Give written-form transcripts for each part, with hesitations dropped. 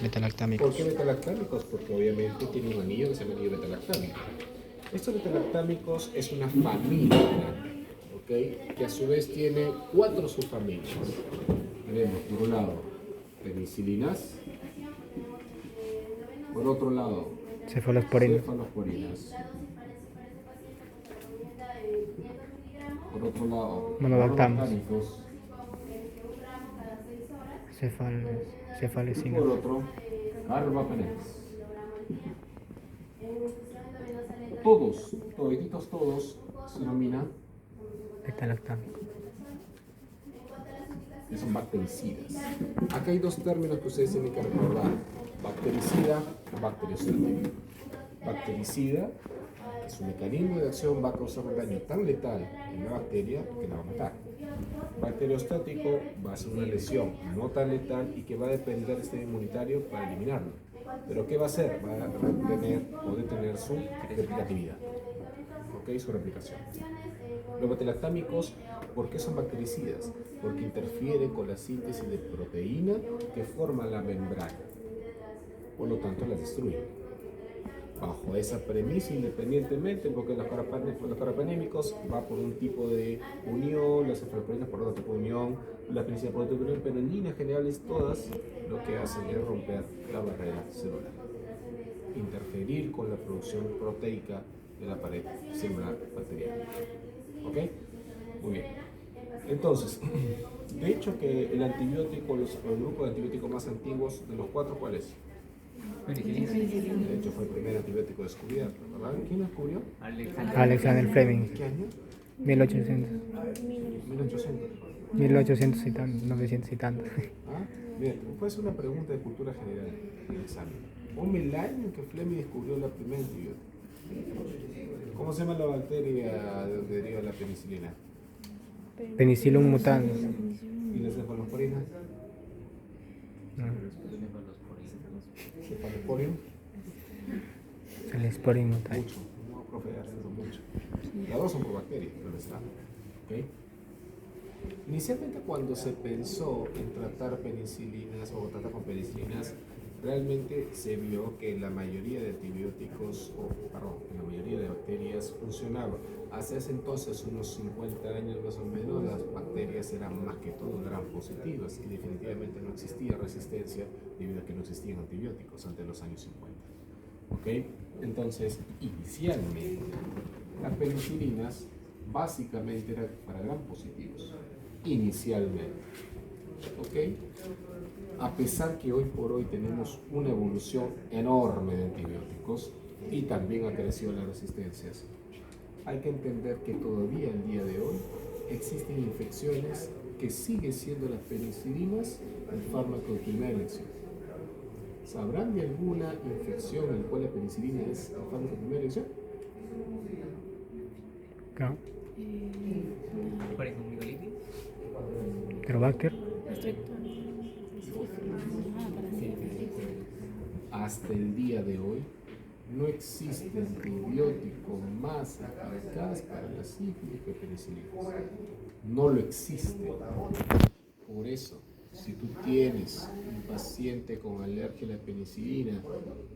Betalactámicos. ¿Por qué betalactámicos? Porque obviamente tiene un anillo que se llama anillo betalactámico. Estos betalactámicos es una familia grande, ¿ok? Que a su vez tiene 4 subfamilias. Tenemos por un lado penicilinas, por otro lado Cefalosporinas. cefalosporinas, por otro lado Monobactamos. monobactámicos, y Cefalecinas. por otro carbapenemas. Todos se denominan Betalactámicos. que son bactericidas. Acá hay 2 términos que ustedes tienen que recordar: bactericida, bacteriostático. Bactericida, que su mecanismo de acción va a causar un daño tan letal en la bacteria que la va a matar. Bacteriostático va a ser una lesión no tan letal y que va a depender del sistema inmunitario para eliminarlo. Pero ¿qué va a hacer? Va a retener o detener su replicatividad, ¿ok? Su replicación. Los betalactámicos, ¿por qué son bactericidas? Porque interfieren con la síntesis de proteína que forma la membrana, por lo tanto la destruyen. Bajo esa premisa, independientemente, porque los carbapenémicos va por un tipo de unión, las cefalosporinas por otro tipo de unión, las penicilinas por otro tipo de unión, pero en líneas generales todas lo que hacen es romper la barrera celular, interferir con la producción proteica de la pared celular bacteriana. ¿Ok? Muy bien. Entonces, de hecho que el antibiótico, el grupo de antibióticos más antiguos de los 4, ¿cuál es? De hecho fue el primer antibiótico descubierto, ¿verdad? ¿Quién lo descubrió? Alexander Fleming. ¿Qué año? 1800. 1800. 1800 y tantos, 900 y tantos. ¿Ah? Bien, puede ser una pregunta de cultura general en el examen. Ponme el año en que Fleming descubrió la primera antibiótico. ¿Cómo se llama la bacteria de donde deriva la penicilina? Penicillum mutans. ¿Y la cefalosporina? Cefalosporium. Cefalosporium mutans. Mucho, no, profe, eso mucho. Las 2 son por bacterias, pero está. ¿Ok? Inicialmente cuando se pensó en tratar penicilinas o tratar con penicilinas, realmente se vio que la mayoría de antibióticos, la mayoría de bacterias funcionaban. Hace entonces unos 50 años más o menos, las bacterias eran más que todo gram positivas y definitivamente no existía resistencia debido a que no existían antibióticos antes de los años 50. ¿Ok? Entonces, inicialmente, las penicilinas básicamente eran para gram positivos. Inicialmente, ¿ok? A pesar que hoy por hoy tenemos una evolución enorme de antibióticos y también ha crecido las resistencias, hay que entender que todavía el día de hoy existen infecciones que siguen siendo las penicilinas el fármaco de primera elección. ¿Sabrán de alguna infección en la cual la penicilina es el fármaco de primera elección? ¿No? Helicobacter. Hasta el día de hoy no existe antibiótico más eficaz para la sífilis que penicilina. No lo existe. Por eso, si tú tienes un paciente con alergia a la penicilina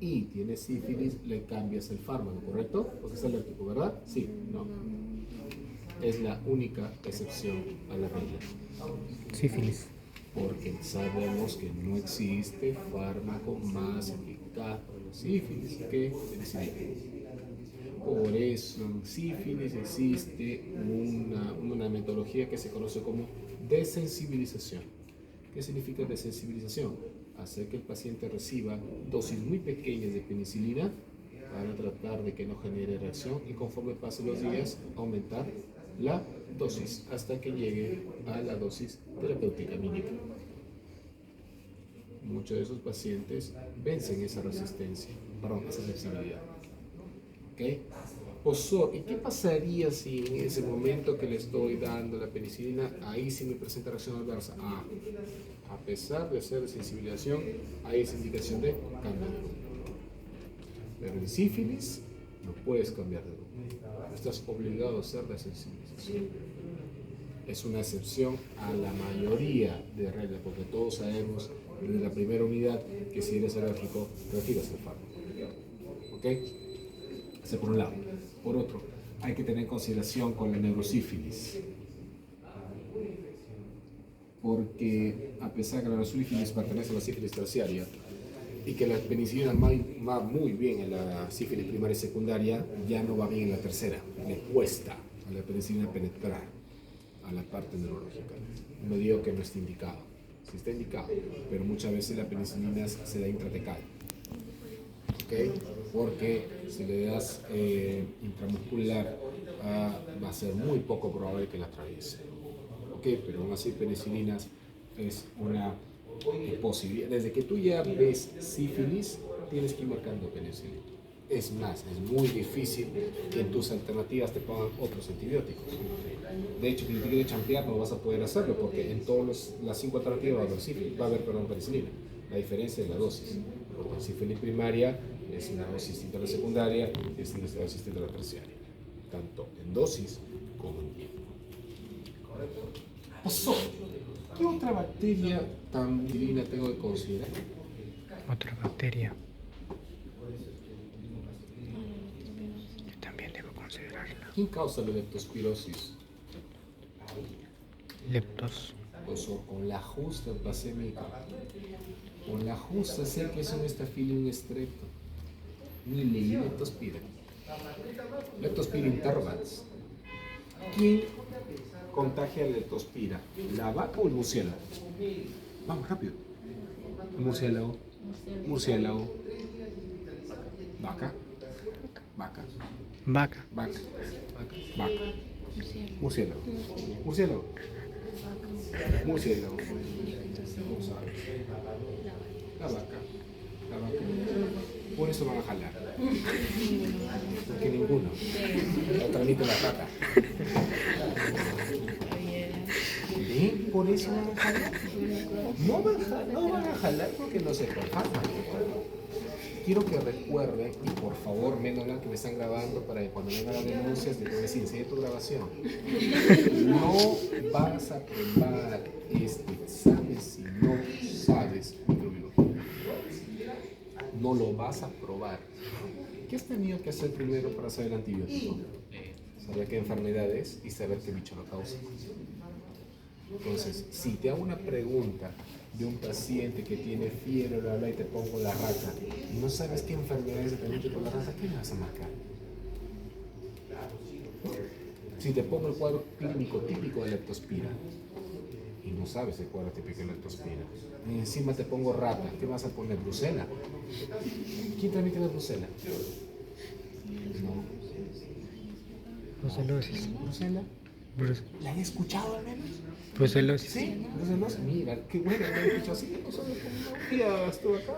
y tiene sífilis, le cambias el fármaco, ¿correcto? Porque es alérgico, ¿verdad? Sí, no. Es la única excepción a la regla. Sífilis. Porque sabemos que no existe fármaco más eficaz para la sífilis que penicilina. Por eso en sífilis existe una metodología que se conoce como desensibilización. ¿Qué significa desensibilización? Hacer que el paciente reciba dosis muy pequeñas de penicilina para tratar de que no genere reacción y conforme pasen los días aumentar la dosis hasta que llegue a la dosis terapéutica mínima. Muchos de esos pacientes vencen esa resistencia, esa sensibilidad. ¿Okay? ¿Y qué pasaría si en ese momento que le estoy dando la penicilina, ahí sí me presenta reacción adversa? A pesar de hacer sensibilización, hay esa indicación de cambio de grupo. Pero en sífilis no puedes cambiar de grupo. Estás obligado a hacer la sensibilización. Es una excepción a la mayoría de reglas, porque todos sabemos desde la primera unidad que si eres alérgico, retiras el fármaco. ¿Ok? Ese por un lado. Por otro, hay que tener consideración con la neurosífilis. Porque a pesar que la neurosífilis pertenece a la sífilis terciaria y que la penicilina va muy bien en la sífilis primaria y secundaria, ya no va bien en la tercera. Le cuesta a la penicilina penetrar a la parte neurológica. No digo que no esté indicado, sí está indicado, pero muchas veces la penicilina se da intratecal. ¿Ok? Porque si le das intramuscular, va a ser muy poco probable que la atraviese. ¿Ok? Pero aún así penicilinas es una posibilidad. Desde que tú ya ves sífilis, tienes que ir marcando penicilina. Es más, es muy difícil que en tus alternativas te pongan otros antibióticos. De hecho, si te quieres champear, no vas a poder hacerlo porque en todas las 5 alternativas va a haber penicilina. La diferencia es la dosis. Porque la sífilis primaria es una dosis distinta a la secundaria y es una dosis distinta a la terciaria. Tanto en dosis como en tiempo. Pasó. ¿Qué otra bacteria tan divina tengo que considerar? Otra bacteria. Yo también debo considerarla. ¿Quién causa la leptospirosis? Leptos. Oso, con la justa placémica. Con la justa sé que es un estafilium estrepto. Ni leí leptospira. Leptospira intervals. ¿Quién contagia la leptospira? ¿La vaca o el murciélago? Vamos, rápido. Murciélago. Murciélago. Vaca. Vaca. Vaca. Vaca. Vaca. Murciélago. Murciélago. Murciélago. La vaca. La vaca. Por eso van a jalar. Porque ninguno. La transmite la vaca. ¿Ven? Por eso van a jalar. No van a jalar porque no se compartan. Quiero que recuerden, y por favor, menos mal que me están grabando para que cuando vengan las denuncias de que me enseñe tu grabación. No vas a probar este examen si no sabes microbiología. No lo vas a probar. ¿Qué has tenido que hacer primero para saber el antibiótico? Saber qué enfermedad es y saber qué bicho lo causa. Entonces, si te hago una pregunta de un paciente que tiene fiebre, bla, bla, y te pongo la rata, y no sabes qué enfermedad es dependiente por la rata, ¿qué me vas a marcar? Si te pongo el cuadro clínico típico de leptospira, y no sabes el cuadro típico de leptospira, y encima te pongo rata, ¿qué vas a poner? ¿Brucela? ¿Quién transmite la brucela? No. Brucelosis. ¿Brucela? ¿La he escuchado al menos? Brucelosis. Sí, brucelosis. Mira, qué bueno, la he escuchado así. No sé, un día estuve acá,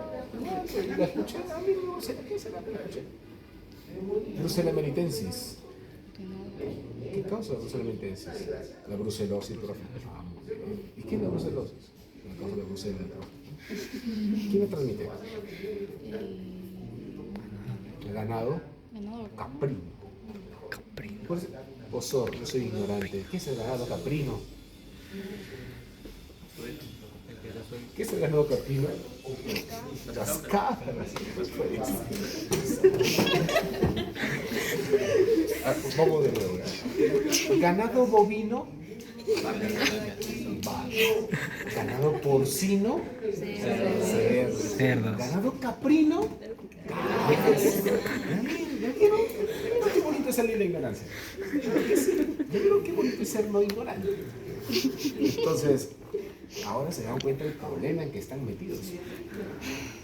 y la escuché, a mí no sé qué será, pero la escuché. Brucella meritensis. ¿Qué causa la brucella meritensis? La brucelosis, profe. ¿Y qué es la brucelosis? La causa de la brucela, profe. ¿Quién la transmite? El ganado caprino. Por eso, Osor, yo soy ignorante. ¿Qué es el ganado caprino? ¿Qué es el ganado caprino? Cascadas. Vamos de nuevo. Ganado bovino. Ganado porcino. Cerdos. Ganado caprino. Ya quiero qué bonito es salir de la ignorancia. Yo creo qué bonito es ser no ignorante. Entonces, ahora se dan cuenta del problema en que están metidos.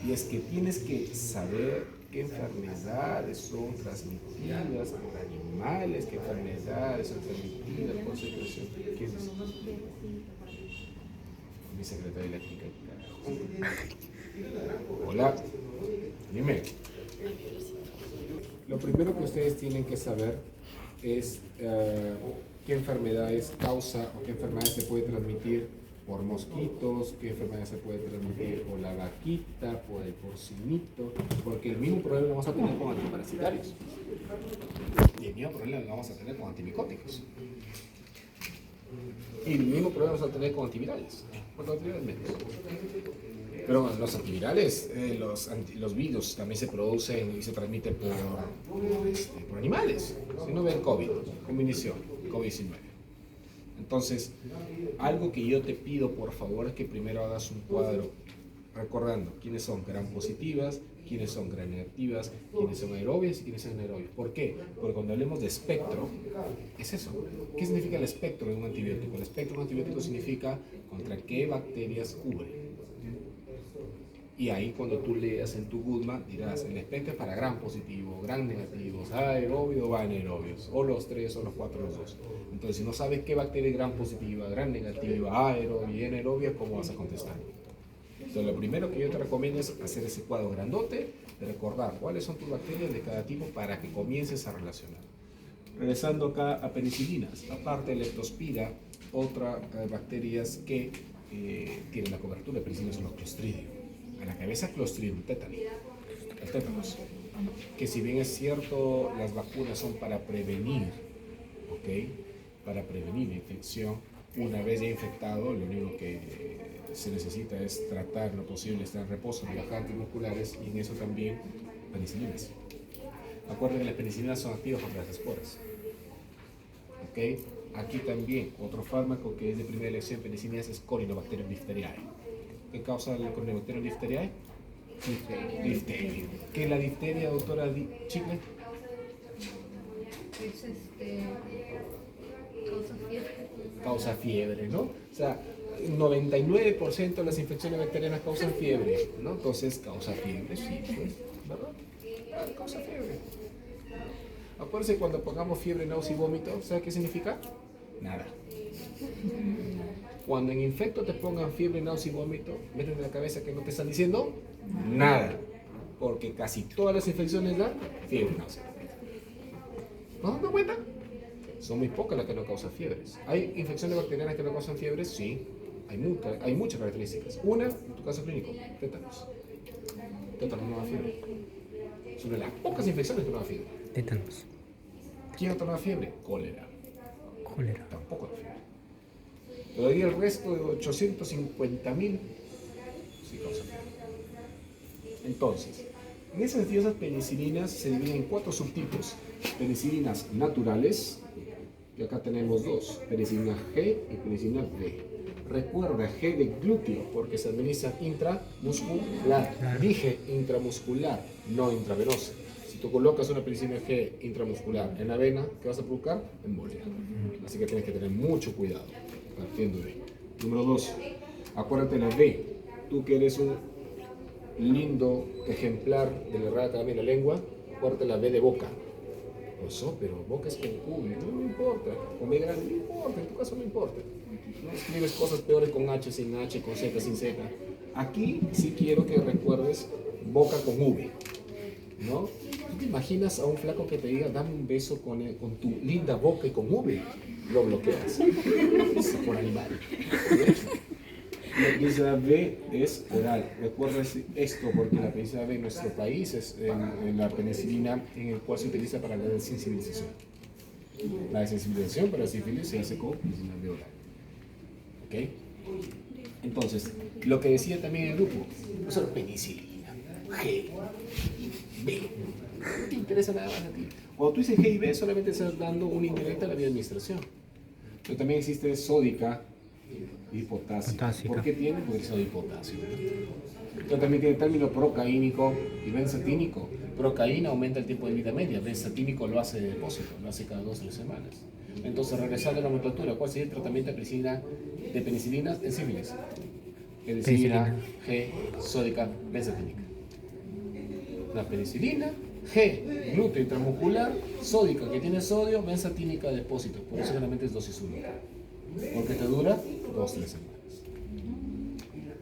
Y es que tienes que saber qué enfermedades son transmitidas por animales, qué enfermedades son transmitidas por secreción. ¿Quién es? Mi secretaria eléctrica. Hola. Dime. Lo primero que ustedes tienen que saber es qué enfermedades causa o qué enfermedades se puede transmitir por mosquitos, qué enfermedades se puede transmitir por la vaquita, por el porcinito, porque el mismo problema lo vamos a tener con antiparasitarios y el mismo problema lo vamos a tener con antimicóticos y el mismo problema lo vamos a tener con antivirales, porque antivirales menos. Pero bueno, los antivirales, los virus también se producen y se transmiten por animales. Si no ven COVID, como inició COVID-19. Entonces, algo que yo te pido, por favor, es que primero hagas un cuadro recordando quiénes son gram positivas, quiénes son gram negativas, quiénes son aerobias y quiénes son anaerobias. ¿Por qué? Porque cuando hablemos de espectro, es eso. ¿Qué significa el espectro de un antibiótico? El espectro de un antibiótico significa contra qué bacterias cubre. Y ahí cuando tú leas en tu GUDMA dirás, el espectro es para gram positivo, gram negativos, aerobio o anaerobios, o los tres, o los cuatro, los dos. Entonces, si no sabes qué bacteria es gram positiva, gram negativa, aerobia y anaerobia, ¿cómo vas a contestar? Entonces, lo primero que yo te recomiendo es hacer ese cuadro grandote, de recordar cuáles son tus bacterias de cada tipo para que comiences a relacionar. Regresando acá a penicilinas, aparte de leptospira, otras bacterias que tienen la cobertura de penicilina son los Clostridium. A la cabeza Clostridium tetani, el tétanos, que si bien es cierto las vacunas son para prevenir, ¿ok? Para prevenir la infección, una vez ya infectado, lo único que se necesita es tratar lo posible, estar en reposo, relajantes musculares y en eso también penicilinas. Acuérdense que las penicilinas son activas contra las esporas. ¿Ok? Aquí también otro fármaco que es de primera elección en penicilinas es Corynebacterium diphtheriae. ¿Qué causa el Corynebacterium diphtheriae? Difteria. ¿Qué es la difteria, doctora Chicle? Es causa fiebre. Causa fiebre, ¿no? O sea, 99% de las infecciones bacterianas causan fiebre, ¿no? Entonces, causa fiebre, sí, pues, ¿verdad? Causa fiebre. Acuérdense cuando pongamos fiebre, náusea y vómito, ¿sabe qué significa? Nada. Cuando en infecto te pongan fiebre, náusea y vómito, meten en la cabeza que no te están diciendo nada. Porque casi todas las infecciones dan fiebre, náusea y vómito. ¿No dando cuenta? Son muy pocas las que no causan fiebres. ¿Hay infecciones bacterianas que no causan fiebres? Sí. Hay muchas características. Una, en tu caso clínico, tétanos. Tétanos no da fiebre. Es una de las pocas infecciones que no da fiebre. Tétanos. ¿Quién otro no da fiebre? Cólera. Cólera. Tampoco da fiebre. Todavía el resto de 850.000 sí causa fiebre. Entonces, en ese sentido, esas penicilinas se dividen en 4 subtipos. Penicilinas naturales, y acá tenemos 2, penicilina G y penicilina B. Recuerda, G de glúteo, porque se administra intramuscular. Claro. Dije intramuscular, no intravenosa. Si tú colocas una penicilina G intramuscular en la vena, ¿qué vas a provocar? Embolia. Así que tienes que tener mucho cuidado, partiendo de ahí. Número 2, acuérdate la B. Tú que eres un lindo ejemplar de la Real Academia de la Lengua, acuérdate la B de boca. Eso, pero boca es con Q, no importa. Con B grande, no importa, en tu caso no importa. No escribes cosas peores con H, sin H, con Z, sin Z. Aquí sí quiero que recuerdes boca con V, ¿no? ¿Tú te imaginas a un flaco que te diga, dame un beso con tu linda boca y con V? Lo bloqueas. Es por animal. La penicilina B es oral. Recuerda esto porque la penicilina B en nuestro país es la penicilina en el cual se utiliza para la desensibilización. La desensibilización para la sífilis se hace con penicilina B oral. ¿Ok? Entonces, lo que decía también el grupo, no solo penicilina, G, B. No te interesa nada más a ti. Cuando tú dices G y B, solamente estás dando una indirecta a la vía de administración. Pero también existe sódica y potásica. ¿Por qué tiene? Porque es sodio y potasio. Pero también tiene el término procaínico y benzatínico. Procaína aumenta el tiempo de vida media, benzatínico lo hace de depósito, lo hace cada 2 o 3 semanas. Entonces, regresando a la nomenclatura, ¿cuál sería el tratamiento de penicilina en sífilis? Penicilina G, sódica, benzatínica. La penicilina G, glúteo intramuscular, sódica que tiene sodio, benzatínica de depósito. Por eso solamente es dosis única. Porque te dura 2 o 3 semanas.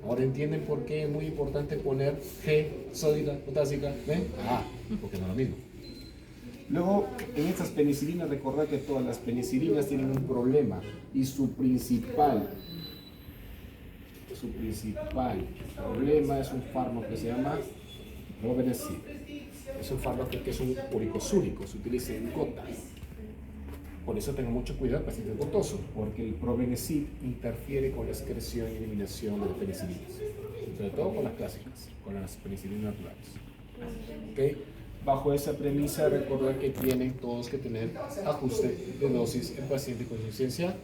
Ahora entienden por qué es muy importante poner G, sódica, potásica, ¿ven? Porque no es lo mismo. Luego, en estas penicilinas, recordad que todas las penicilinas tienen un problema y su principal problema es un fármaco que se llama Probenecid. Es un fármaco que es un uricosúrico, se utiliza en gotas. Por eso tengan mucho cuidado para pacientes gotosos, porque el Probenecid interfiere con la excreción y eliminación de las penicilinas. sobre todo con las clásicas, con las penicilinas naturales. ¿Okay? Bajo esa premisa, recordar que tienen todos que tener ajuste de dosis en paciente con insuficiencia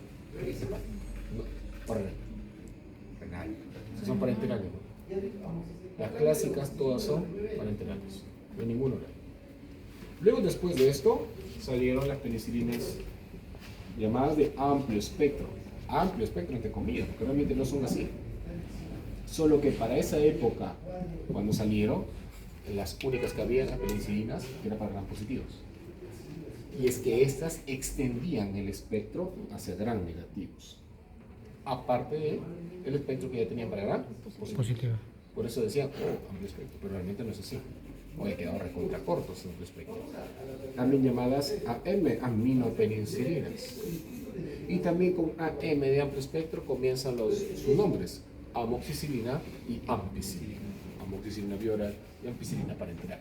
renal. Si son parenterales, ¿no? Las clásicas todas son parenterales, no hay ninguna oral. Luego, después de esto, salieron las penicilinas llamadas de amplio espectro entre comillas, porque realmente no son así. Solo que para esa época, cuando salieron, las únicas que había las penicilinas eran para gram positivos. Y es que estas extendían el espectro hacia gram negativos, aparte del espectro que ya tenían para gram Positivo. Por eso decían, amplio espectro, pero realmente no es así. O he quedado recontra cortos en el espectro. También llamadas AM, aminopenicilinas. Y también con AM de amplio espectro comienzan sus nombres, amoxicilina y ampicilina. Amoxicilina bioral y ampicilina parenteral.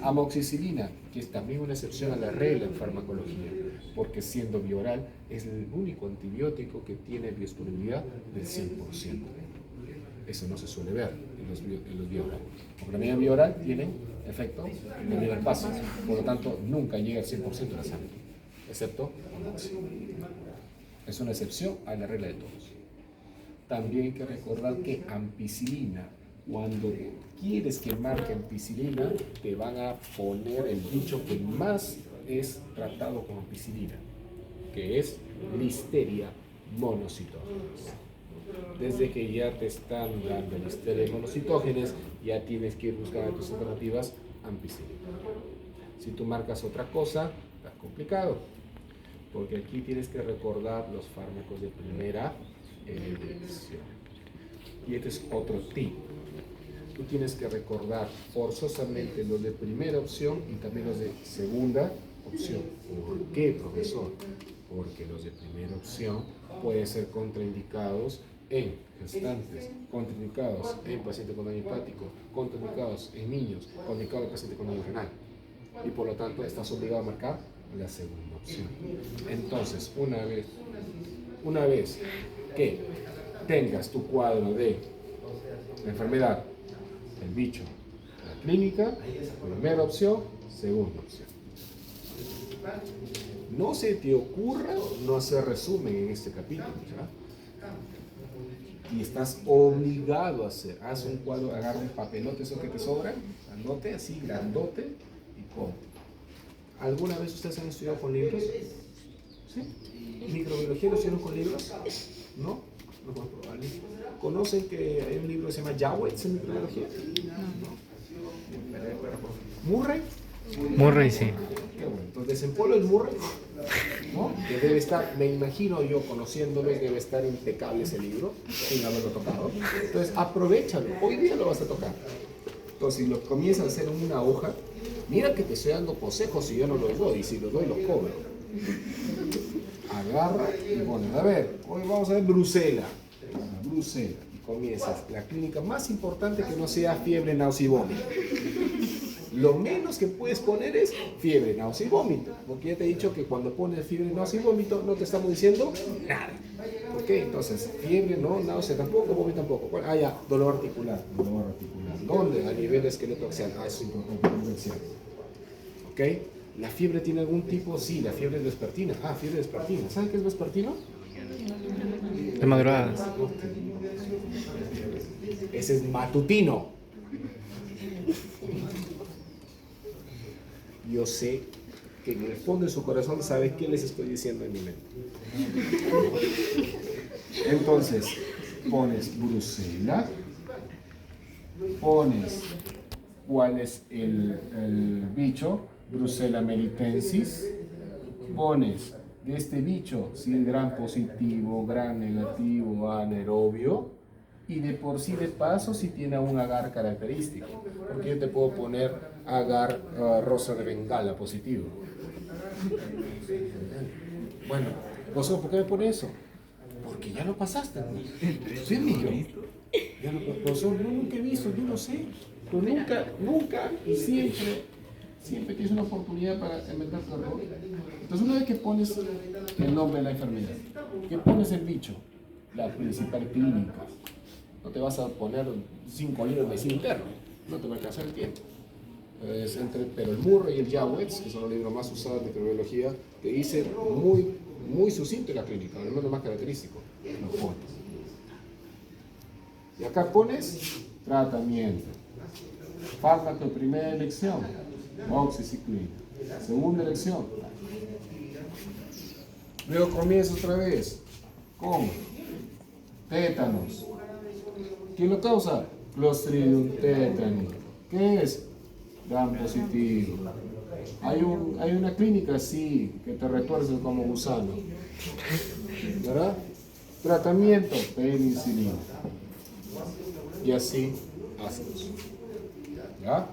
Amoxicilina, que es también una excepción a la regla en farmacología, porque siendo bioral es el único antibiótico que tiene biodisponibilidad del 100%. Eso no se suele ver en los biorales. Porque la medida bioral tiene efecto en el espacio, por lo tanto nunca llega al 100% de la sangre, excepto amoxicilina. Es una excepción a la regla de todos. También hay que recordar que ampicilina, cuando quieres que marque ampicilina, te van a poner el bicho que más es tratado con ampicilina, que es Listeria monocitógenes. Desde que ya te están dando Listeria monocitógenes, ya tienes que ir buscando tus alternativas ampicilina. Si tú marcas otra cosa, está complicado, porque aquí tienes que recordar los fármacos de primera elección. Y este es otro tip. Tú tienes que recordar forzosamente los de primera opción y también los de segunda opción. ¿Por qué, profesor? Porque los de primera opción pueden ser contraindicados en gestantes, contraindicados en pacientes con daño hepático, contraindicados en niños, contraindicados en pacientes con daño renal. Y por lo tanto estás obligado a marcar la segunda opción. Entonces, una vez que tengas tu cuadro de la enfermedad, el bicho, la clínica, primera opción, segunda opción. No se te ocurra no hacer resumen en este capítulo, ¿ya? Y estás obligado a hacer. Haz un cuadro, agarra un papelote, eso que te sobra, anote así, grandote, y pon. ¿Alguna vez ustedes han estudiado con libros? ¿Sí? ¿Microbiología lo hicieron con libros? ¿No? No más probable. ¿Conocen que hay un libro que se llama Jawetz en microbiología? No. ¿Murray? Murray, sí. Qué bueno. Entonces, desempolva el Murray, ¿no? Que debe estar, me imagino yo, conociéndolos, debe estar impecable ese libro, sin haberlo tocado. Entonces, aprovéchalo. Hoy día lo vas a tocar. Entonces, si lo comienzas a hacer en una hoja, mira que te estoy dando consejos si yo no los doy, y si los doy, los cobro. Agarra y pones, a ver, hoy vamos a ver Brucela. Brucela. Y comienzas. La clínica más importante que no sea fiebre, náusea y vómito. Lo menos que puedes poner es fiebre, náusea y vómito. Porque ya te he dicho que cuando pones fiebre, náusea y vómito, no te estamos diciendo nada. ¿Ok? Entonces, fiebre no, náusea tampoco, vómito tampoco. Bueno, ya, dolor articular. Dolor articular. ¿Dónde? A nivel esqueleto axial. Eso es importante. ¿Ok? ¿La fiebre tiene algún tipo? Sí, la fiebre es vespertina. Fiebre vespertina. ¿Saben qué es vespertino? De madrugadas. Ese es matutino. Yo sé que en el fondo de su corazón sabe qué les estoy diciendo en mi mente. Entonces, pones Brucela, pones cuál es el bicho, Brucella melitensis, pones de este bicho si es gran positivo, gran negativo, anaerobio, y de por sí de paso si tiene un agar característico, porque yo te puedo poner agar rosa de Bengala positivo. Bueno, ¿vosotros por qué me pone eso? Porque ya lo pasaste, ¿no? Sí, ya lo pasó, yo nunca he visto, yo no sé, pero nunca y siempre tienes una oportunidad para inventar tu error. Entonces, una vez que pones el nombre de la enfermedad, que pones el bicho, la principal clínica, No te vas a poner 5 libros de medicina interna, no te va a alcanzar el tiempo. Pero el Murray y el Jawetz, que son los libros más usados de microbiología, te dicen muy sucinto la clínica, al menos más característico. Lo pones. Y acá pones tratamiento. Fármaco de primera elección, moxiciclina. Segunda elección. Luego comienza otra vez. ¿Cómo? Tétanos. ¿Quién lo causa? Clostridium tetani. ¿Qué es? Gram positivo. Hay una clínica así que te retuerce como gusano. ¿Verdad? Tratamiento, penicilina. Y así hacemos. ¿Ya?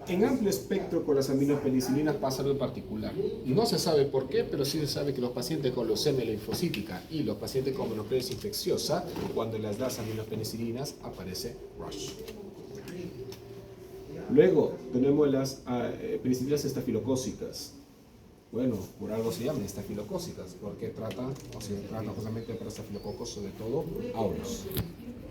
En amplio espectro con las aminopenicilinas pasa algo particular. No se sabe por qué, pero sí se sabe que los pacientes con leucemia linfocítica y los pacientes con mononucleosis infecciosa, cuando les das aminopenicilinas, aparece rush. Luego tenemos las penicilinas estafilocócicas. Bueno, por algo se llaman estafilocócicas, porque tratan justamente para estafilococos, sobre todo aureus.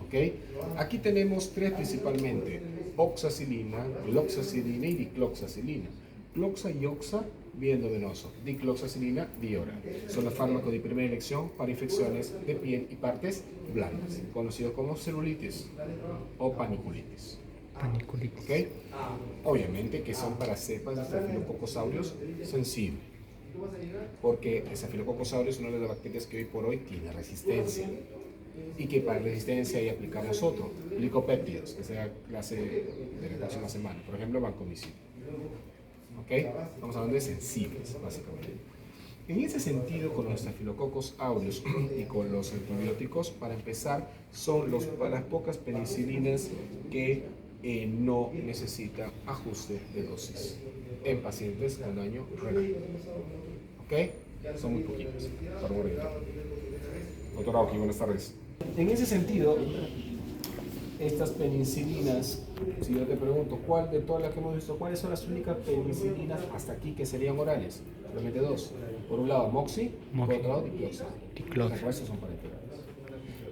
¿Okay? Aquí tenemos tres principalmente: oxacilina, gloxacilina y dicloxacilina. Cloxa y oxa, bien venoso. Dicloxacilina, vía oral. Son los fármacos de primera elección para infecciones de piel y partes blandas, conocidos como celulitis o paniculitis. Paniculitis. ¿Okay? Obviamente que son para cepas de Staphylococcus aureus sensibles, porque el Staphylococcus aureus es una de las bacterias que hoy por hoy tiene resistencia, y que para resistencia ahí aplicamos otro, glicopéptidos, que será clase de la próxima semana, por ejemplo, vancomicina. ¿Ok? Estamos hablando de sensibles, básicamente. En ese sentido, con los Staphylococcus aureus y con los antibióticos, para empezar, son las pocas penicilinas que no necesitan ajuste de dosis en pacientes con daño renal. ¿Ok? Son muy poquitos. Doctor Aoki, buenas tardes. En ese sentido, estas penicilinas, si yo te pregunto, ¿cuál de todas las que hemos visto, cuáles son las únicas penicilinas hasta aquí que serían orales? Solamente dos. Por un lado, moxi, por otro lado, dicloxa. Las restos son parenterales.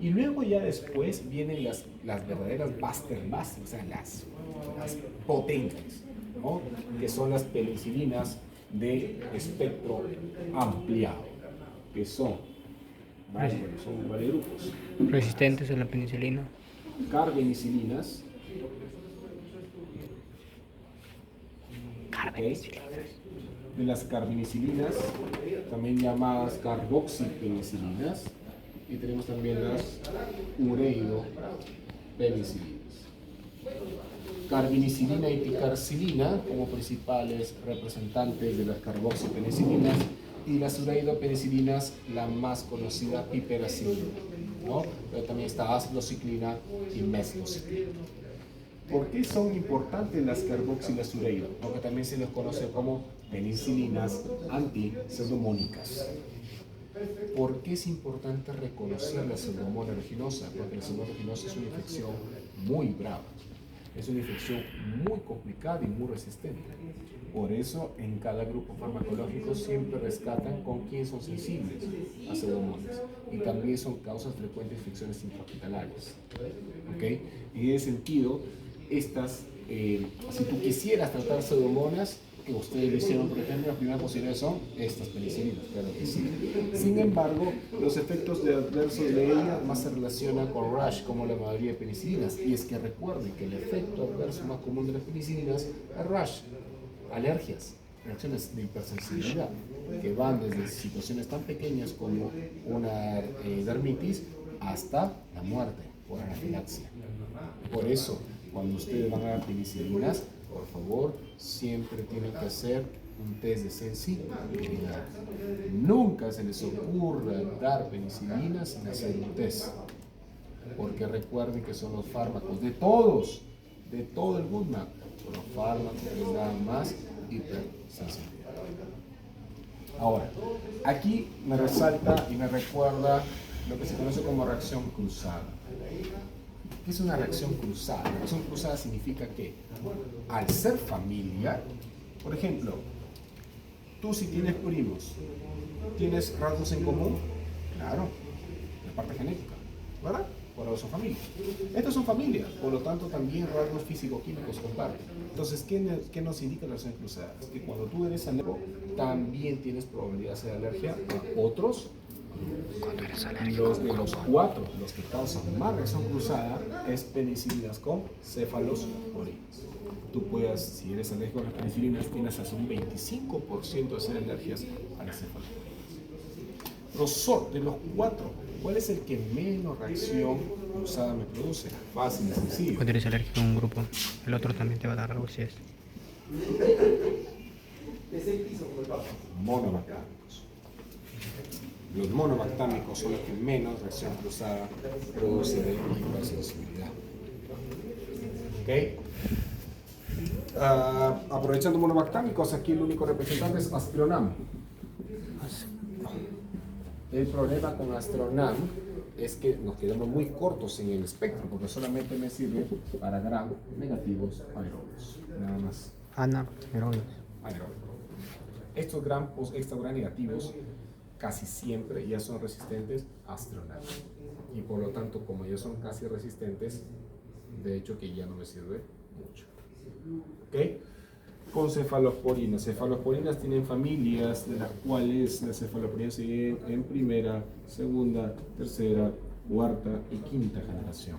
Y luego ya después vienen las verdaderas Buster, o sea, las potentes, ¿no? Que son las penicilinas de espectro ampliado, que son varios grupos. Resistentes a la penicilina. Carbenicilinas. Carbenicilinas. De las carbenicilinas, también llamadas carboxipenicilinas, y tenemos también las ureidopenicilinas. Carbenicilina y picarcilina como principales representantes de las carboxipenicilinas, y las ureidopenicilinas, la más conocida, piperacilina, ¿no? Pero también está acetociclina y mesociclina. ¿Por qué son importantes las carboxi y las ureido? Porque también se les conoce como penicilinas antipseudomónicas. ¿Por qué es importante reconocer la pseudomonas aeruginosa? Porque la pseudomonas aeruginosa es una infección muy brava. Es una infección muy complicada y muy resistente. Por eso, en cada grupo farmacológico siempre rescatan con quién son sensibles a pseudomonas. Y también son causas frecuentes de infecciones intrahospitalarias. ¿Okay? En ese sentido, si tú quisieras tratar pseudomonas, que ustedes lo hicieron, por ejemplo, las primeras posibilidades son estas penicilinas, claro que sí. Sin embargo, los efectos adversos de ellas más se relacionan con rash, como la mayoría de penicilinas. Y es que recuerden que el efecto adverso más común de las penicilinas es rash, alergias, reacciones de hipersensibilidad, que van desde situaciones tan pequeñas como una dermitis hasta la muerte por anafilaxia. Por eso, cuando ustedes van a dar penicilinas, por favor, siempre tienen que hacer un test de sensibilidad. Nunca se les ocurra dar penicilinas sin hacer un test, porque recuerden que son los fármacos de todo el mundo, los fármacos que les dan más hipersensibilidad. Ahora, aquí me resalta y me recuerda lo que se conoce como reacción cruzada. ¿Qué es una reacción cruzada? La reacción cruzada significa que al ser familiar, por ejemplo, tú si tienes primos, ¿tienes rasgos en común? Claro. parte genética, ¿verdad? Por ahora son familias. Estas son familias, por lo tanto también rasgos físico-químicos comparten. Entonces, ¿qué nos indica la relación cruzada? Es que cuando tú eres alérgico, también tienes probabilidad de alergia a otros. Los de los cuatro, los que causan más reacción cruzada, es penicilinas con cefalosporinas. Tú puedes, si eres alérgico a las penicilinas, tienes hasta un 25% de ser alergias a las cefalosporinas. Grosor de los cuatro, ¿cuál es el que menos reacción cruzada me produce? Fácil y sencillo. Cuando eres alérgico a un grupo, el otro también te va a dar algo si es. Monobactámicos. Los monobactámicos son los que menos reacción cruzada produce de hipersensibilidad. ¿Ok? Aprovechando monobactámicos, aquí el único representante es Astronam. El problema con Astronam es que nos quedamos muy cortos en el espectro, porque solamente me sirve para gram negativos aerobios. Nada más. Anaerobios. Aeróbico. Estos gram negativos casi siempre ya son resistentes a Astronam. Y por lo tanto, como ya son casi resistentes, de hecho que ya no me sirve mucho. ¿Ok? Con cefalosporinas. Cefalosporinas tienen familias, de las cuales las cefalosporinas se dividen en primera, segunda, tercera, cuarta y quinta generación.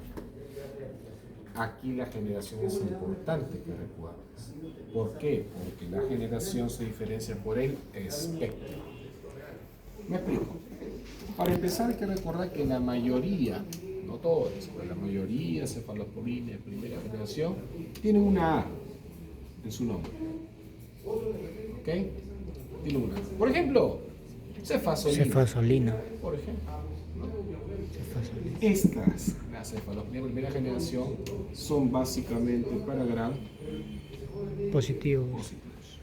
Aquí la generación es importante que recuerdes. ¿Por qué? Porque la generación se diferencia por el espectro. Me explico. Para empezar hay que recordar que la mayoría, no todos, pero la mayoría de cefalosporinas de primera generación tienen una A en su nombre. ¿Ok? Tiene una. Por ejemplo, Cefasolina. por ejemplo. ¿no? Cefasolina. Estas, las cefalosporinas de primera generación, son básicamente para gram Positivos. positivos.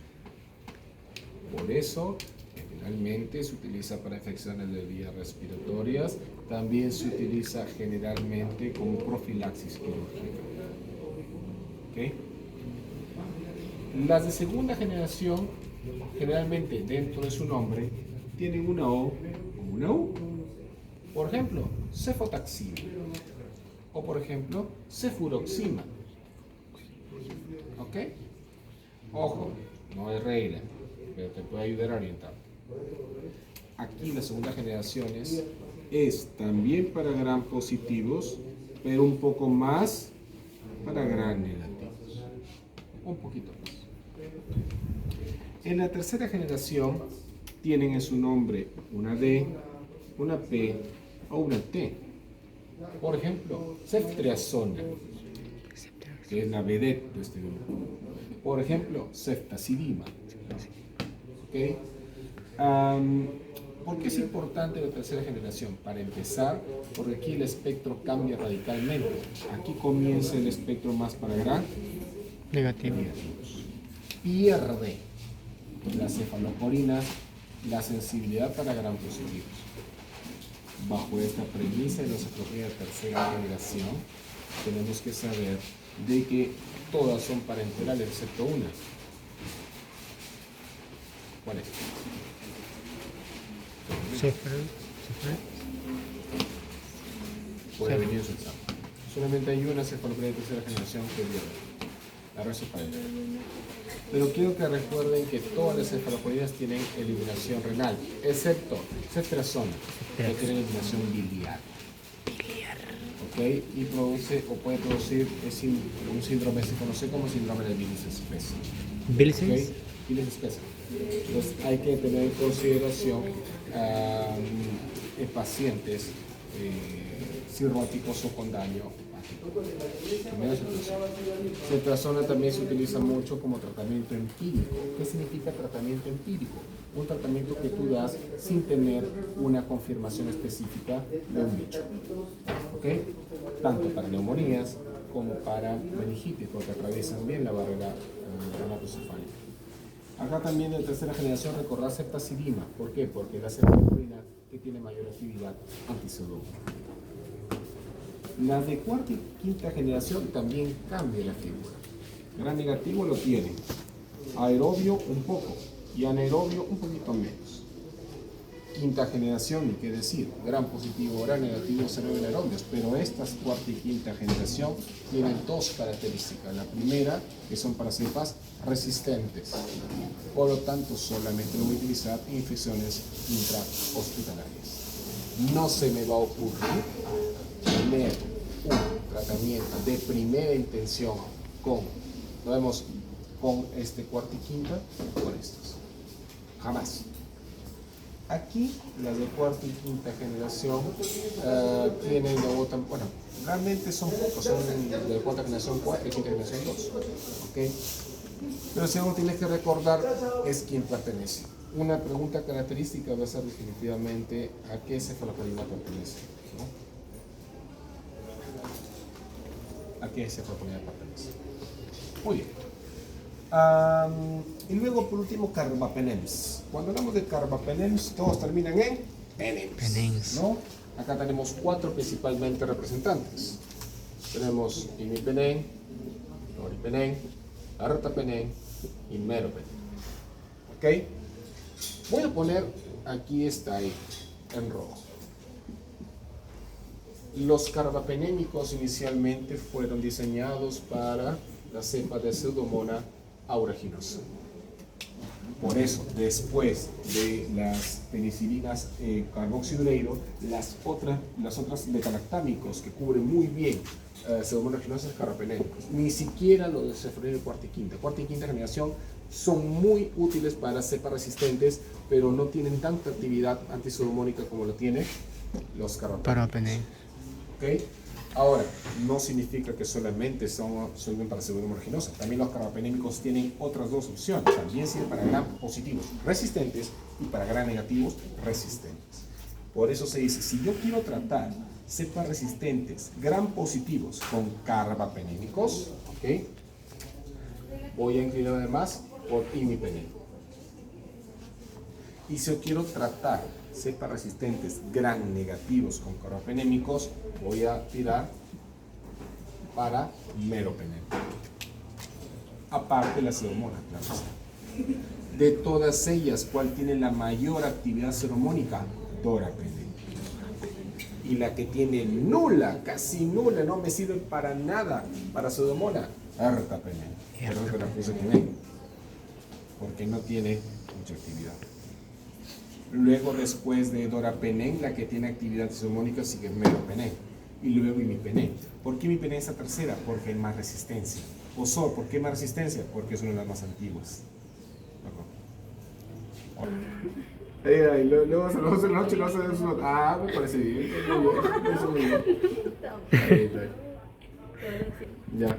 Por eso, generalmente se utiliza para infecciones de vías respiratorias, también se utiliza generalmente como profilaxis quirúrgica. ¿Ok? Las de segunda generación, generalmente dentro de su nombre, tienen una O o una U. Por ejemplo, cefotaxima. O por ejemplo, cefuroxima. ¿Ok? Ojo, no es regla, pero te puede ayudar a orientar. Aquí las segunda generaciones es también para gram positivos, pero un poco más para gram negativos. Un poquito más. En la tercera generación tienen en su nombre una D, una P o una T. Por ejemplo, ceftriaxona, que es la vedette de este grupo. Por ejemplo, ceftazidima. ¿Okay? ¿Por qué es importante la tercera generación? Para empezar, porque aquí el espectro cambia radicalmente. Aquí comienza el espectro más para gram Negativo. negativos. Pierde las cefalosporinas la sensibilidad para gram positivos. Bajo esta premisa de la cefalosporina de tercera generación, tenemos que saber de que todas son parenterales excepto una. ¿Cuál es? Puede venir su examen. Solamente hay una cefalosporina de tercera generación que pierde. La resto es parenteral. Pero quiero que recuerden que todas las cefaloporinas tienen eliminación renal, excepto ceftriaxona, que tiene eliminación biliar. ¿Ok? Y produce o puede producir un síndrome, se conoce como síndrome de bilis espesa. ¿Bilis? ¿Ok? Bilis espesa. Entonces hay que tener en consideración en pacientes cirróticos o con daño. Ceftriaxona también se utiliza mucho como tratamiento empírico. ¿Qué significa tratamiento empírico? Un tratamiento que tú das sin tener una confirmación específica de un bicho. ¿Ok? Tanto para neumonías como para meningitis, porque atraviesan bien la barrera hematoencefálica. Acá también de tercera generación recordar ceftazidima. ¿Por qué? Porque la cefalosporina que tiene mayor actividad antiseudógena. Las de cuarta y quinta generación también cambia la figura. Gram negativo lo tienen, aerobio un poco y anaerobio un poquito menos. quinta generación, ni qué decir, gran positivo, gran negativo, cerebro anaerobios, pero estas cuarta y quinta generación tienen dos características. La primera, que son para cepas resistentes, por lo tanto solamente lo voy a utilizar en infecciones intrahospitalarias. No se me va a ocurrir tener un tratamiento de primera intención con, lo vemos, con este cuarta y quinta, con estos. Jamás. Aquí, las de cuarta y quinta generación tienen, bueno, realmente son pocos, son de cuarta generación 4 y quinta generación 2. ¿Okay? Pero si uno tiene que recordar es quién pertenece. Una pregunta característica va a ser definitivamente a qué cefalocarina pertenece, ¿no? ¿A qué cefalocarina pertenece? Muy bien. Y luego, por último, carbapenems. Cuando hablamos de carbapenems, todos terminan en penems, ¿no? Acá tenemos 4 principalmente representantes. Tenemos imipenem, noripenem, artapenem y meropenem. ¿Ok? Voy a poner, aquí está ahí, en rojo. Los carbapenémicos inicialmente fueron diseñados para la cepa de Pseudomonas aeruginosa. Por eso, después de las penicilinas carboxidureiro, las otras beta-lactámicos que cubren muy bien Pseudomonas aeruginosa carbapenémicos, ni siquiera los de cefalorina cuarta y quinta generación son muy útiles para cepas resistentes, pero no tienen tanta actividad antiseudomónica como lo tienen los carbapenémicos. ¿Okay? Ahora, no significa que solamente sirven para Pseudomonas aeruginosa. También los carbapenémicos tienen otras dos opciones. También sirven para gram positivos resistentes y para gram negativos resistentes. Por eso se dice, si yo quiero tratar cepas resistentes gram positivos con carbapenémicos, ¿okay? Voy a inclinar además por imipenem. Y si yo quiero tratar cepas resistentes gram negativos con carbapenémicos, voy a tirar para meropenem. Aparte la Pseudomonas, claro. De todas ellas, ¿cuál tiene la mayor actividad pseudomónica? Dorapenem. Y la que tiene nula, casi nula, no me sirve para nada para Pseudomonas, ertapenem. Perdón que la puse con E, porque no tiene mucha actividad. Luego, después de dorapenem, la que tiene actividad pseudomónica sigue meropenem. Y luego imipenem. ¿Por qué imipenem es la tercera? Porque hay más resistencia. Ozor, ¿por qué más resistencia? Porque es una de las más antiguas. Luego a las 12 de la noche lo vas a hacer uno. Ah, me parece bien. Muy bien. Ahí está. Ya.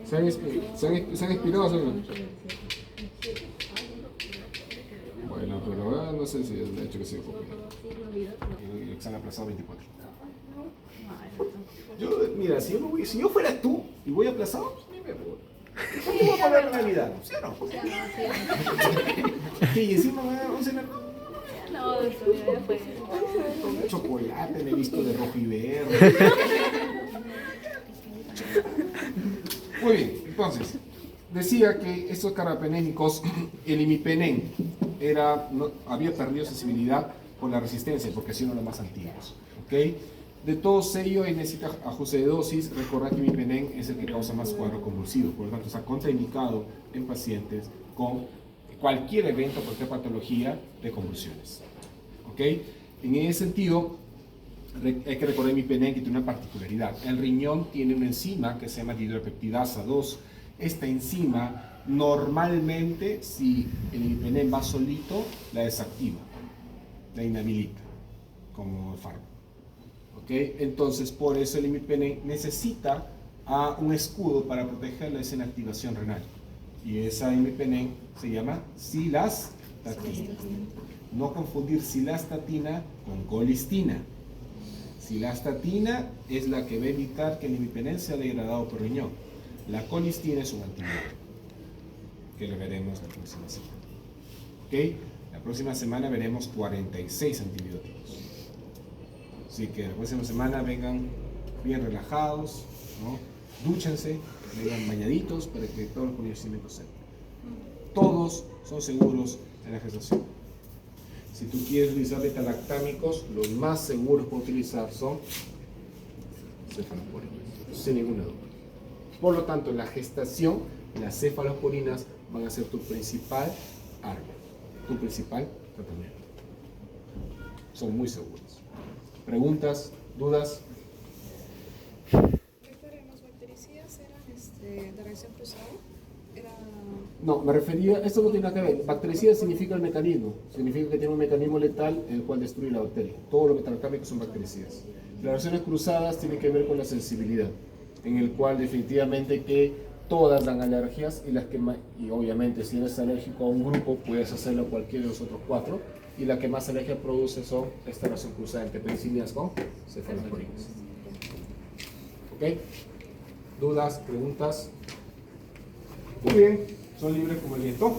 ¿Se han inspirado? Bueno, pero no sé si es de hecho que se y se han aplazado 24. Mira, si yo fuera tú y voy aplazado, ni me voy. ¿Cómo voy a pagar la Navidad? ¿Sí o no? Y encima me van a cenar. No, eso ya fue. Con chocolate, me he visto de rojo y verde. Muy bien, entonces, decía que estos carbapenémicos, el imipenem, había perdido sensibilidad por la resistencia, porque ha sido uno de los más antiguos. ¿Okay? De todos ellos, necesita ajuste de dosis. Recordad que imipenem es el que causa más cuadro convulsivo, por lo tanto está contraindicado en pacientes con cualquier evento, cualquier patología de convulsiones. ¿Okay? En ese sentido, hay que recordar imipenem que tiene una particularidad. El riñón tiene una enzima que se llama dihidropeptidasa 2. Esta enzima, normalmente, si el imipenem va solito, la desactiva, la inhabilita, como fármaco. ¿Okay? Entonces, por eso el imipenem necesita un escudo para protegerla de esa inactivación renal. Y esa imipenem se llama cilastatina. No confundir cilastatina con colistina. Cilastatina es la que va a evitar que el imipenem sea degradado por riñón. La colistina es un antibiótico, que lo veremos la próxima semana. ¿Okay? La próxima semana veremos 46 antibióticos. Así que la próxima semana vengan bien relajados, ¿no? Dúchense, vengan bañaditos para que todos los conocimientos sepan. Todos son seguros en la gestación. Si tú quieres utilizar beta-lactámicos, los más seguros para utilizar son cefalosporinas, sin ninguna duda. Por lo tanto, en la gestación, las cefalosporinas van a ser tu principal arma, tu principal tratamiento. Son muy seguros. ¿Preguntas? ¿Dudas? ¿Los bactericidas eran de reacción cruzada? No, me refería, esto no tiene nada que ver. Bactericida significa el mecanismo, significa que tiene un mecanismo letal el cual destruye la bacteria. Todos los beta-lactámicos son bactericidas. Las reacciones cruzadas tienen que ver con la sensibilidad, en el cual definitivamente que todas dan alergias y obviamente si eres alérgico a un grupo puedes hacerlo a cualquiera de los otros 4 y la que más alergia produce son esta reacción cruzada entre penicilinas con cefalosporinas. ¿Ok? ¿Dudas? ¿Preguntas? Muy bien, son libres como el viento.